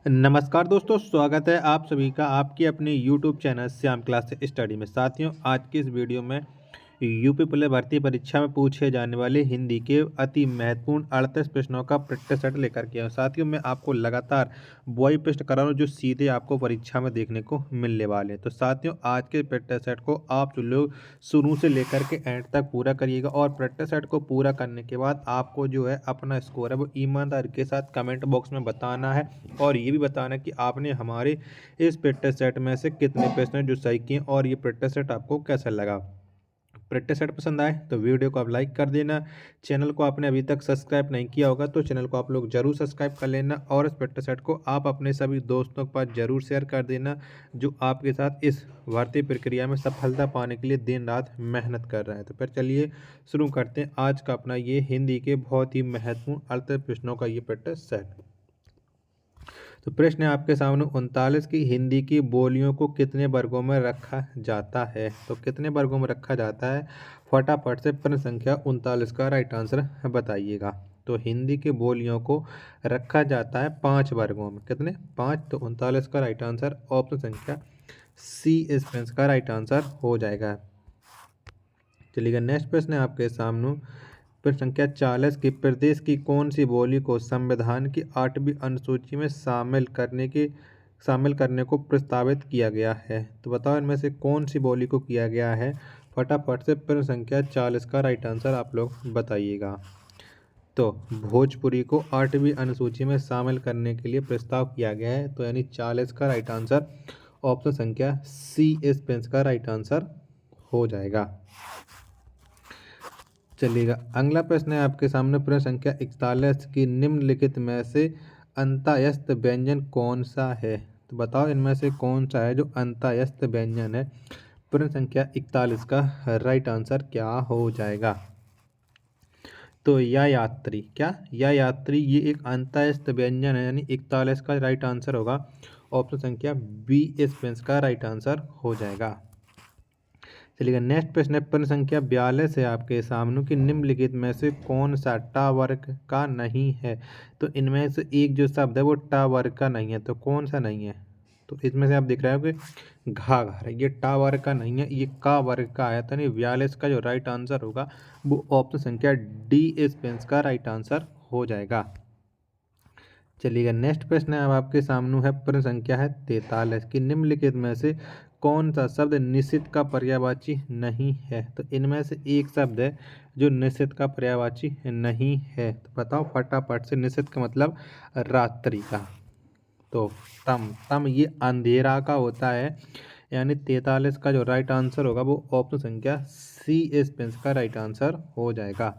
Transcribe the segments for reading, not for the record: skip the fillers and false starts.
नमस्कार दोस्तों, स्वागत है आप सभी का आपके अपने YouTube channel Shyam class study में। साथियों, आज की इस वीडियो में यूपी पुलिस भर्ती परीक्षा में पूछे जाने वाले हिंदी के अति महत्वपूर्ण 38 प्रश्नों का प्रैक्टिस सेट लेकर के आया हूं। साथियों, मैं आपको लगातार वही प्रश्न करा रहा हूं जो सीधे आपको परीक्षा में देखने को मिलने वाले हैं। तो साथियों, आज के प्रैक्टिस सेट को आप जो लोग शुरू से लेकर के एंड तक पूरा करिएगा और प्रैक्टिस सेट को पूरा करने के बाद आपको जो है अपना स्कोर है वो ईमानदारी के साथ कमेंट बॉक्स में बताना है और ये भी बताना है कि आपने हमारे इस प्रैक्टिस सेट में से कितने प्रश्न जो सही किए और ये प्रैक्टिस सेट आपको कैसा लगा। प्रैक्टिस सेट पसंद आए तो वीडियो को आप लाइक कर देना। चैनल को आपने अभी तक सब्सक्राइब नहीं किया होगा तो चैनल को आप लोग जरूर सब्सक्राइब कर लेना और इस प्रैक्टिस सेट को आप अपने सभी दोस्तों के पास जरूर शेयर कर देना जो आपके साथ इस भर्ती प्रक्रिया में सफलता पाने के लिए दिन रात मेहनत कर रहे हैं। तो फिर चलिए शुरू करते हैं आज का अपना ये हिंदी के बहुत ही महत्वपूर्ण 38 प्रश्नों का ये प्रैक्टिस सेट। तो प्रश्न है आपके सामने 39 की हिंदी की बोलियों को कितने वर्गों में रखा जाता है। तो कितने वर्गों में रखा जाता है, फटाफट से प्रश्न संख्या 39 का राइट आंसर बताइएगा। तो हिंदी की बोलियों को रखा जाता है 5 वर्गों में। कितने? 5। तो 39 का राइट आंसर ऑप्शन संख्या सी इस प्रश्न का राइट आंसर हो जाएगा। चलिएगा, नेक्स्ट प्रश्न है आपके सामने प्रश्न संख्या 40 की प्रदेश की कौन सी बोली को संविधान की 8वीं अनुसूची में शामिल करने को प्रस्तावित किया गया है। तो बताओ इनमें से कौन सी बोली को किया गया है। फटाफट से प्रश्न संख्या 40 का राइट आंसर आप लोग बताइएगा। तो भोजपुरी को 8वीं अनुसूची में शामिल करने के लिए प्रस्ताव किया गया है। तो यानी 40 का राइट आंसर ऑप्शन संख्या सी इस प्रश्न का राइट आंसर हो जाएगा। चलिएगा, अगला प्रश्न है आपके सामने प्रश्न संख्या 41 की निम्नलिखित में से अंतःस्थ व्यंजन कौन सा है। तो बताओ इनमें से कौन सा है जो अंतःस्थ व्यंजन है। प्रश्न संख्या 41 का राइट आंसर क्या हो जाएगा। तो या यात्री, क्या या यात्री ये एक अंतःस्थ व्यंजन है, यानी 41 का राइट आंसर होगा ऑप्शन संख्या बी इस प्रश्न का राइट आंसर हो जाएगा। चलिए, नेक्स्ट प्रश्न है प्रश्न संख्या 42 है आपके सामने कि निम्नलिखित में से कौन सा टा वर्ग का नहीं है। तो इनमें से एक जो शब्द है वो टा वर्ग का नहीं है। तो कौन सा नहीं है। तो इसमें से आप दिख रहे हो कि घा घर, ये टा वर्ग का नहीं है, ये का वर्ग का है। तो नहीं 42 का जो राइट आंसर होगा वो ऑप्शन संख्या डी इस पेंस का राइट आंसर हो जाएगा। चलिएगा, नेक्स्ट प्रश्न है अब आपके सामने है प्रश्न संख्या है 43 की निम्नलिखित में से कौन सा शब्द निश्चित का पर्यायवाची नहीं है। तो इनमें से एक शब्द है जो निश्चित का पर्यायवाची नहीं है। तो बताओ फटाफट से। निश्चित का मतलब रात्रि का। तो तम ये अंधेरा का होता है, यानी 43 का जो राइट आंसर होगा वो ऑप्शन संख्या सी इस पेंस का राइट आंसर हो जाएगा।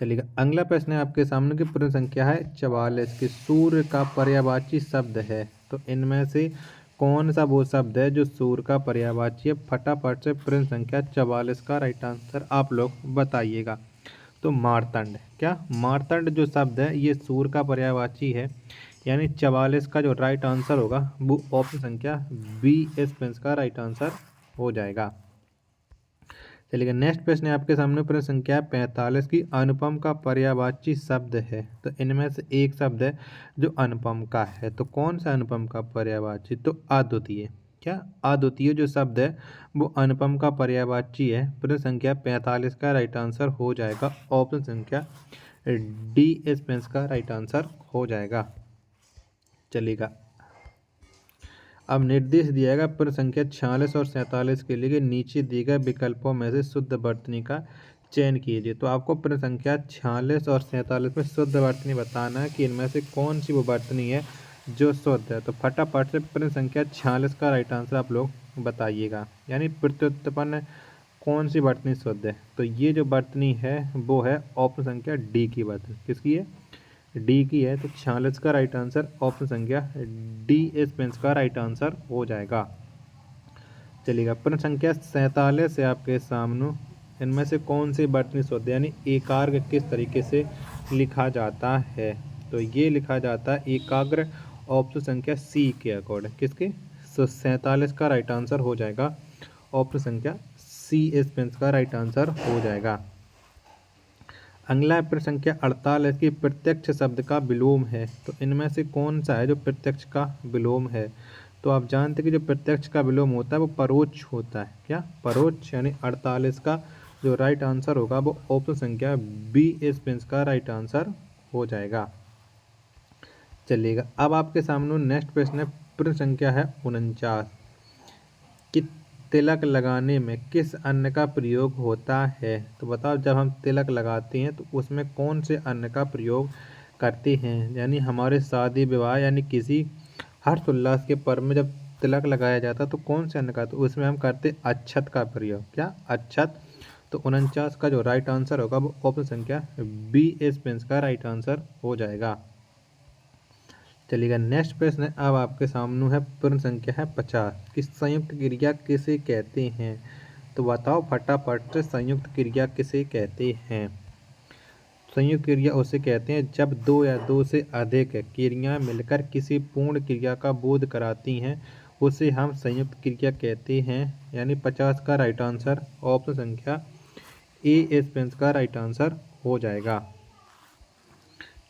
चलिएगा, अगला प्रश्न है आपके सामने की प्रश्न संख्या है 44 की सूर्य का पर्यायवाची शब्द है। तो इनमें से कौन सा वो शब्द है जो सूर्य का पर्यायवाची है। फटाफट से प्रश्न संख्या 44 का राइट आंसर आप लोग बताइएगा। तो मार्तंड, क्या मार्तंड जो शब्द है ये सूर्य का पर्यायवाची है, यानी 44 का जो राइट आंसर होगा वो ऑप्शन संख्या बी इस प्रश्न का राइट आंसर हो जाएगा। चलिए, नेक्स्ट प्रश्न है आपके सामने प्रश्न संख्या 45 की अनुपम का पर्यायवाची शब्द है। तो इनमें से एक शब्द है जो अनुपम का है। तो कौन सा अनुपम का पर्यायवाची। तो अद्वितीय, क्या अद्वितीय जो शब्द है वो अनुपम का पर्यायवाची है। प्रश्न संख्या 45 का राइट आंसर हो जाएगा ऑप्शन संख्या डी इस प्रश्न का राइट आंसर हो जाएगा। चलिएगा, अब निर्देश दिया गया प्रश्न संख्या 46 और 47 के लिए नीचे दिए गए विकल्पों में से शुद्ध वर्तनी का चयन कीजिए। तो आपको प्रश्न संख्या 46 और 47 में शुद्ध वर्तनी बताना है कि इनमें से कौन सी वो वर्तनी है जो शुद्ध है। तो फटाफट से प्रश्न संख्या 46 का राइट आंसर आप लोग बताइएगा, यानी प्रत्युत्पन्न कौन सी वर्तनी शुद्ध है। तो ये जो वर्तनी है वो है ऑप्शन संख्या डी की वर्तनी। किसकी है। डी की है। तो 46 का राइट आंसर ऑप्शन संख्या डी इस पेंस का राइट आंसर हो जाएगा। चलिएगा, प्रश्न संख्या 47 से आपके सामने इनमें से कौन सी वर्तनी शुद्ध, यानी एकाग्र किस तरीके से लिखा जाता है। तो ये लिखा जाता है एकाग्र ऑप्शन संख्या सी के अकॉर्डिंग। किसके। तो 47 का राइट आंसर हो जाएगा ऑप्शन संख्या सी इस पेंस का राइट आंसर हो जाएगा। अगला प्रश्न संख्या 48 की प्रत्यक्ष शब्द का विलोम है। तो इनमें से कौन सा है जो प्रत्यक्ष का विलोम है? तो आप जानते हैं कि जो प्रत्यक्ष का विलोम होता है वो परोक्ष होता है। क्या? परोक्ष। यानी 48 का जो राइट आंसर होगा वो ऑप्शन संख्या बी इस प्रिंस का राइट आंसर हो जाएगा। चलिएगा, अब आपके सामने नेक्स्ट प्रश्न है, प्रश्न संख्या है 49 कि तिलक लगाने में किस अन्न का प्रयोग होता है? तो बताओ, जब हम तिलक लगाते हैं तो उसमें कौन से अन्न का प्रयोग करते हैं? यानी हमारे शादी विवाह यानी किसी हर्ष उल्लास के पर्व में जब तिलक लगाया जाता है तो कौन से अन्न का? तो उसमें हम करते अक्षत का प्रयोग। क्या? अक्षत। तो 49 का जो राइट आंसर होगा वो ऑप्शन संख्या बी इस प्रिंस का राइट आंसर हो जाएगा। चलिएगा, नेक्स्ट प्रश्न है, अब आपके सामने है प्रश्न संख्या है 50 कि संयुक्त क्रिया किसे कहते हैं? तो बताओ फटाफट से, संयुक्त क्रिया किसे कहते हैं? संयुक्त क्रिया उसे कहते हैं जब दो या दो से अधिक क्रियाएं मिलकर किसी पूर्ण क्रिया का बोध कराती हैं, उसे हम संयुक्त क्रिया कहते हैं। यानी 50 का राइट आंसर ऑप्शन संख्या ए इस प्रश्न का राइट आंसर हो जाएगा।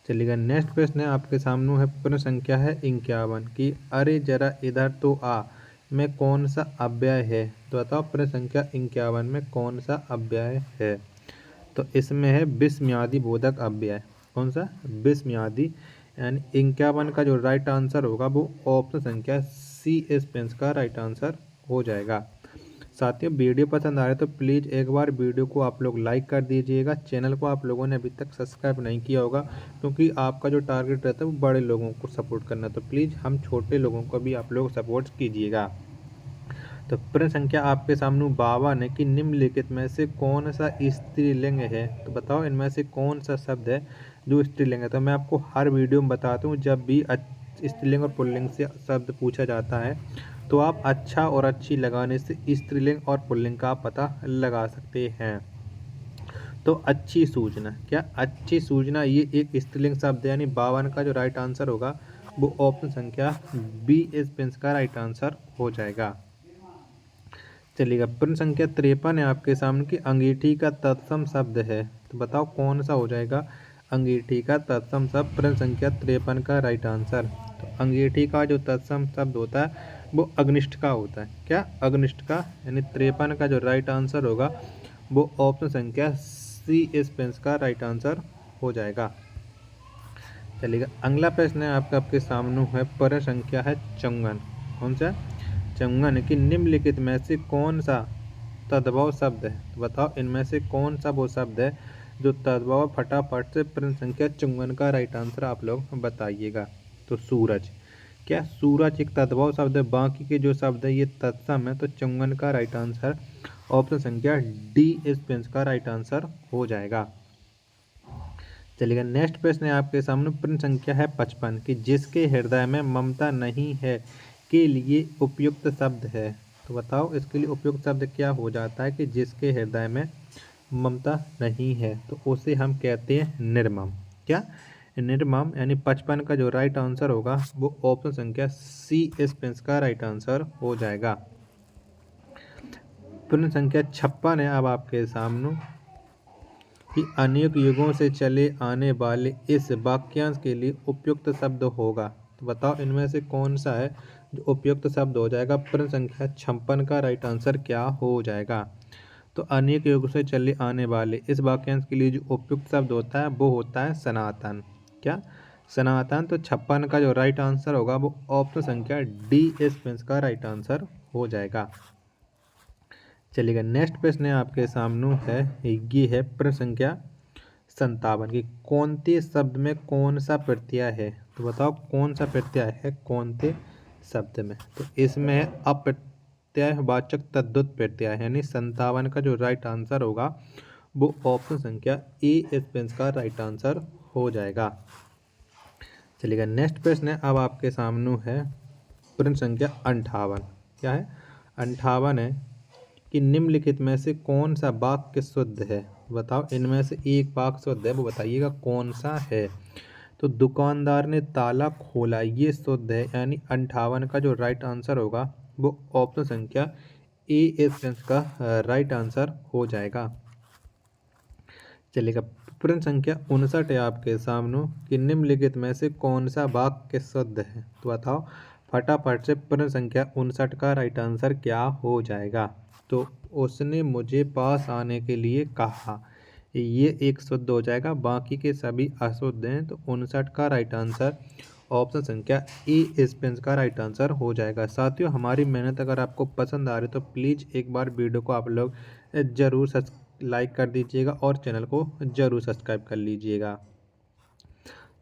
चलिएगा, नेक्स्ट प्रश्न है आपके सामने है प्रश्न संख्या है 51 कि अरे जरा इधर तो आ में कौन सा अव्यय है? तो बताओ प्रश्न संख्या 51 में कौन सा अव्यय है? तो इसमें है विस्मयादि बोधक अव्यय। कौन सा? विस्मयादि। यानी 51 का जो राइट आंसर होगा वो ऑप्शन संख्या सी इस पेंस का राइट आंसर हो जाएगा। साथियों, वीडियो पसंद आ रहा है तो प्लीज़ एक बार वीडियो को आप लोग लाइक कर दीजिएगा। चैनल को आप लोगों ने अभी तक सब्सक्राइब नहीं किया होगा, क्योंकि आपका जो टारगेट रहता है वो बड़े लोगों को सपोर्ट करना, तो प्लीज़ हम छोटे लोगों को भी आप लोग सपोर्ट कीजिएगा। तो प्रश्न संख्या आपके सामने 52 है कि निम्नलिखित में से कौन सा स्त्रीलिंग है? तो बताओ इनमें से कौन सा शब्द है जो स्त्रीलिंग है? तो मैं आपको हर वीडियो में बताता हूँ, जब भी स्त्रीलिंग और पुल्लिंग से शब्द पूछा जाता है तो आप अच्छा और अच्छी लगाने से स्त्रीलिंग और पुल्लिंग का पता लगा सकते हैं। तो अच्छी सूचना। क्या? अच्छी सूचना ये एक स्त्रीलिंग शब्द है। यानी 52 का जो राइट आंसर होगा वो ऑप्शन संख्या बी इस प्रिंस का राइट आंसर हो जाएगा। चलिएगा, प्रश्न संख्या 53 है आपके सामने कि अंगीठी का तत्सम शब्द है। तो बताओ कौन सा हो जाएगा अंगीठी का तत्सम शब्द? प्रश्न संख्या 53 का राइट आंसर। तो अंगीठी का जो तत्सम शब्द होता है वो अग्निष्ठ का होता है। क्या? अग्निष्ठ का। यानी 53 का जो राइट आंसर होगा वो ऑप्शन संख्या सी इस पेंस का राइट आंसर हो जाएगा। चलिएगा, अगला प्रश्न है आपके सामने है, प्रश्न संख्या है 54। कौन सा? चंगन कि निम्नलिखित में से कौन सा तद्भव शब्द है? तो बताओ इनमें से कौन सा वो शब्द है जो तद्भव? फटाफट से प्रश्न संख्या 54 का राइट आंसर आप लोग बताइएगा। तो सूरज। क्या? सूरज एक तद्भव शब्द है, बाकी के जो शब्द है ये तत्सम है। तो 54 का राइट आंसर ऑप्शन संख्या डी इस प्रश्न का राइट आंसर हो जाएगा। चलिएगा, नेक्स्ट प्रश्न है आपके सामने, प्रश्न संख्या है 55 कि जिसके हृदय में ममता नहीं है के लिए उपयुक्त शब्द है। तो बताओ इसके लिए उपयुक्त शब्द क्या हो जाता है कि जिसके हृदय में ममता नहीं है? तो उसे हम कहते हैं निर्मम। क्या? निर्मम। यानी 55 का जो राइट आंसर होगा वो ऑप्शन संख्या सी इस प्रिंस का राइट आंसर हो जाएगा। प्रश्न संख्या 56 है अब आपके सामने कि अनेक युगों से चले आने वाले इस वाक्यांश के लिए उपयुक्त शब्द होगा। तो बताओ इनमें से कौन सा है जो उपयुक्त शब्द हो जाएगा? प्रश्न संख्या 56 का राइट आंसर क्या हो जाएगा? तो अनेक युग से चले आने वाले इस वाक्यांश के लिए जो उपयुक्त शब्द होता है वो होता है सनातन। क्या? सनातन। तो 56 का जो राइट आंसर होगा वो ऑप्शन संख्या डी इस प्रिंस का राइट आंसर हो जाएगा। चलिएगा, नेक्स्ट प्रश्न है आपके सामने है, ये है प्रश्न संख्या 57 की कौनते शब्द में कौन सा प्रत्यय है? तो बताओ कौन सा प्रत्यय है कौनते शब्द में? तो इसमें है अप्रत्ययवाचक तद्धित प्रत्यय। यानी 57 का जो राइट आंसर होगा वो ऑप्शन संख्या ए इस पेंस का राइट आंसर हो जाएगा। चलिएगा, नेक्स्ट प्रश्न है अब आपके सामने है प्रश्न संख्या 58। क्या है? 58 है कि निम्नलिखित में से कौन सा वाक्य शुद्ध है? बताओ इनमें से एक वाक्य शुद्ध है, वो बताइएगा कौन सा है? तो दुकानदार ने ताला खोला, ये शुद्ध है। यानी 58 का जो राइट आंसर होगा वो ऑप्शन संख्या ए इस का राइट आंसर हो जाएगा। चलिएगा, प्रश्न संख्या 59 है आपके सामने कि निम्नलिखित में से कौन सा वाक्य शुद्ध है। तो बताओ फटाफट से प्रश्न संख्या 59 का राइट आंसर क्या हो जाएगा। तो उसने मुझे पास आने के लिए कहा, ये एक शुद्ध हो जाएगा, बाकी के सभी अशुद्ध हैं। तो 59 का राइट आंसर ऑप्शन संख्या ई इसपेंस का राइट आंसर हो जाएगा। साथियों हमारी मेहनत अगर आपको पसंद आ रही तो प्लीज़ एक बार वीडियो को आप लोग ज़रूर लाइक कर दीजिएगा और चैनल को ज़रूर सब्सक्राइब कर लीजिएगा।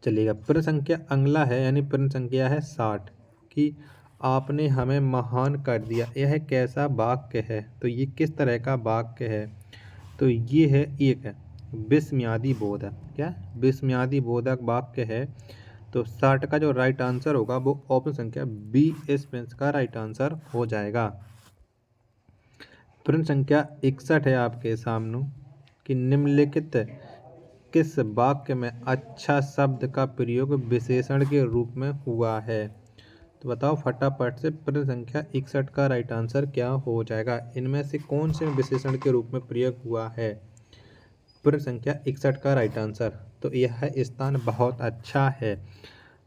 चलिएगा प्रश्न संख्या अगला है, यानी प्रश्न संख्या है 60 कि आपने हमें महान कर दिया, यह कैसा वाक्य है। तो ये किस तरह का वाक्य है। तो ये है एक है विस्मयादि बोधक, क्या विस्मयादि बोधक वाक्य है। तो 60 का जो राइट आंसर होगा वो ऑप्शन संख्या बी इसपेंस का राइट आंसर हो जाएगा। प्रश्न संख्या 61 है आपके सामने कि निम्नलिखित किस वाक्य में अच्छा शब्द का प्रयोग विशेषण के रूप में हुआ है। तो बताओ फटाफट से प्रश्न संख्या 61 का राइट आंसर क्या हो जाएगा। इनमें से कौन से विशेषण के रूप में प्रयोग हुआ है। प्रश्न संख्या 61 का राइट आंसर, तो यह स्थान बहुत अच्छा है।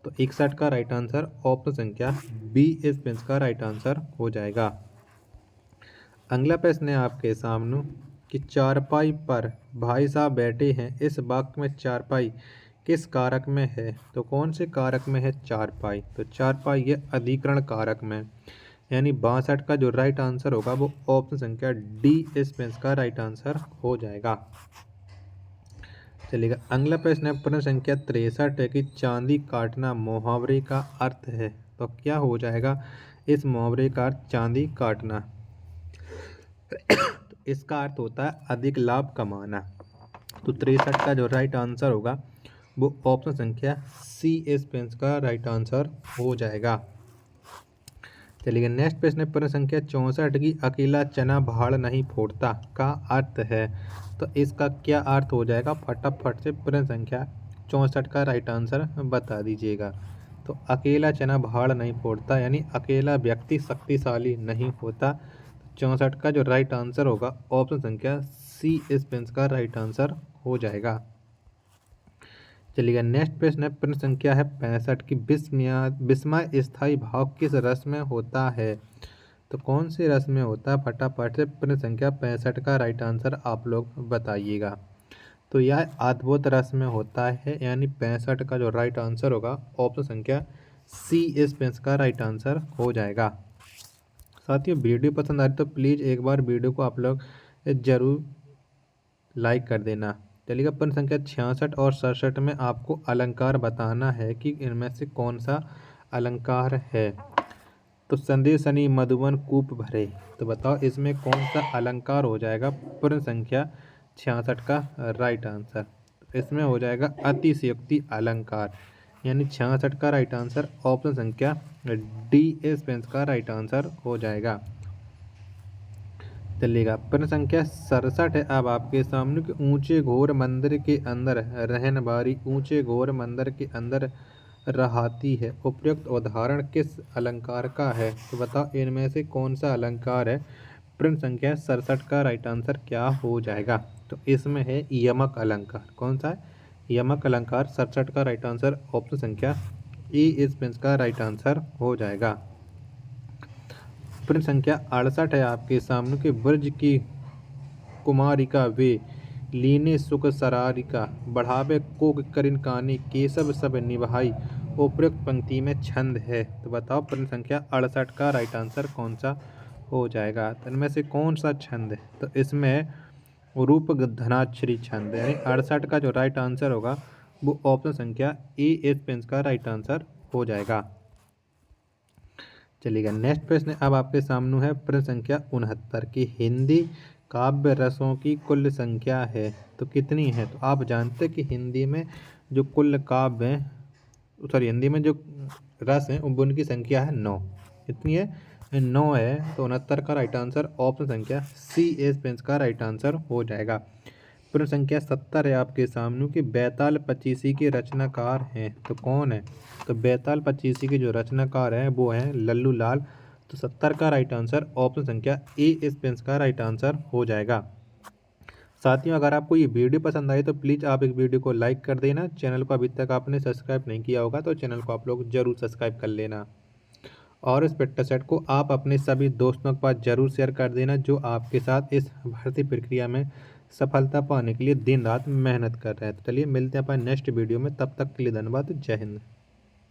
तो 61 का राइट आंसर ऑप्शन संख्या बी इसपेंस का राइट आंसर हो जाएगा। अगला प्रश्न है आपके सामने कि चारपाई पर भाई साहब बैठे हैं, इस वाक्य में चारपाई किस कारक में है। तो कौन से कारक में है चारपाई। तो चारपाई ये अधिकरण कारक में, यानी 62 का जो राइट आंसर होगा वो ऑप्शन संख्या डी इसपेंस का राइट आंसर हो जाएगा। चलिएगा अगला प्रश्न है प्रश्न संख्या 63 है कि चांदी काटना मुहावरे का अर्थ है। तो क्या हो जाएगा इस मुहावरे का अर्थ चांदी काटना। तो इसका अर्थ होता है अधिक लाभ कमाना। तो 63 का जो राइट आंसर होगा वो ऑप्शन संख्या सी इसपेंस का राइट आंसर हो जाएगा। चलिए नेक्स्ट प्रश्न है प्रश्न संख्या 64 की अकेला चना भाड़ नहीं फोड़ता का अर्थ है। तो इसका क्या अर्थ हो जाएगा फटाफट से प्रश्न संख्या 64 का राइट आंसर बता दीजिएगा। तो अकेला चना भाड़ नहीं फोड़ता, यानी अकेला व्यक्ति शक्तिशाली नहीं होता। 64 का जो राइट आंसर होगा ऑप्शन संख्या सी इसपेंस का राइट आंसर हो जाएगा। चलिएगा नेक्स्ट प्रश्न है प्रश्न संख्या है 65 की विस्मय स्थायी भाव किस रस में होता है। तो कौन से रस में होता है फटाफट से प्रश्न संख्या 65 का राइट आंसर आप लोग बताइएगा। तो यह अद्भुत रस में होता है, यानी 65 का जो राइट आंसर होगा ऑप्शन संख्या सी इसपेंस का राइट आंसर हो जाएगा। साथियों वीडियो पसंद आए तो प्लीज़ एक बार वीडियो को आप लोग ज़रूर लाइक कर देना। चलिएगा प्रश्न संख्या 66 और 67 में आपको अलंकार बताना है कि इनमें से कौन सा अलंकार है। तो संदेश सनी मधुबन कूप भरे, तो बताओ इसमें कौन सा अलंकार हो जाएगा प्रश्न संख्या 66 का राइट आंसर। इसमें हो जाएगा अतिशयोक्ति अलंकार, यानी 66 का राइट आंसर ऑप्शन संख्या डी इसपेंस का राइट आंसर हो जाएगा। चलिएगा प्रश्न संख्या 67 है अब आपके सामने कि ऊंचे घोर मंदिर के अंदर रहन वाली ऊंचे घोर मंदिर के अंदर रहाती है, उपयुक्त उदाहरण किस अलंकार का है। तो बताओ इनमें से कौन सा अलंकार है। प्रश्न संख्या 67 का राइट आंसर क्या हो जाएगा। तो इसमें है यमक अलंकार। कौन सा है यमक अलंकार। 67 का राइट आंसर ऑप्शन संख्या ई इसपेंस का राइट आंसर हो जाएगा। प्रश्न संख्या 68 है आपके सामने कि ब्रज की कुमारिका वे लीने सुख सरारिका बढ़ावे कोक करिन कानी केशव सब निभाई, उपयुक्त पंक्ति में छंद है। तो बताओ प्रश्न संख्या 68 का राइट आंसर कौन सा हो जाएगा। तो इनमें से कौन सा छंद है। तो इसमें रूप धनाक्षरी छंद, यानी 68 का जो राइट आंसर होगा वो ऑप्शन संख्या ए इसपेंस का राइट आंसर हो जाएगा। चलिएगा नेक्स्ट प्रश्न अब आपके सामने है प्रश्न संख्या 69 की हिंदी काव्य रसों की कुल संख्या है तो कितनी है। तो आप जानते हैं कि हिंदी में जो कुल काव्य हैं, सॉरी हिंदी में जो रस हैं उनकी संख्या है 9। कितनी है 9 है। तो 69 का राइट आंसर ऑप्शन संख्या सी इसपेंस का राइट आंसर हो जाएगा। प्रश्न संख्या 70 है आपके सामने कि बैताल पचीसी के रचनाकार हैं तो कौन है। तो बैताल पचीसी के जो रचनाकार हैं वो हैं लल्लू लाल। तो 70 का राइट आंसर ऑप्शन संख्या ए इसपेंस का राइट आंसर हो जाएगा। साथियों, अगर आपको ये वीडियो पसंद आई तो प्लीज़ आप एक वीडियो को लाइक कर देना। चैनल को अभी तक आपने सब्सक्राइब नहीं किया होगा तो चैनल को आप लोग ज़रूर सब्सक्राइब कर लेना। और इस पेट्टा सेट को आप अपने सभी दोस्तों के पास ज़रूर शेयर कर देना जो आपके साथ इस भर्ती प्रक्रिया में सफलता पाने के लिए दिन रात मेहनत कर रहे हैं। तो चलिए मिलते हैं अपन नेक्स्ट वीडियो में, तब तक के लिए धन्यवाद। जय हिंद।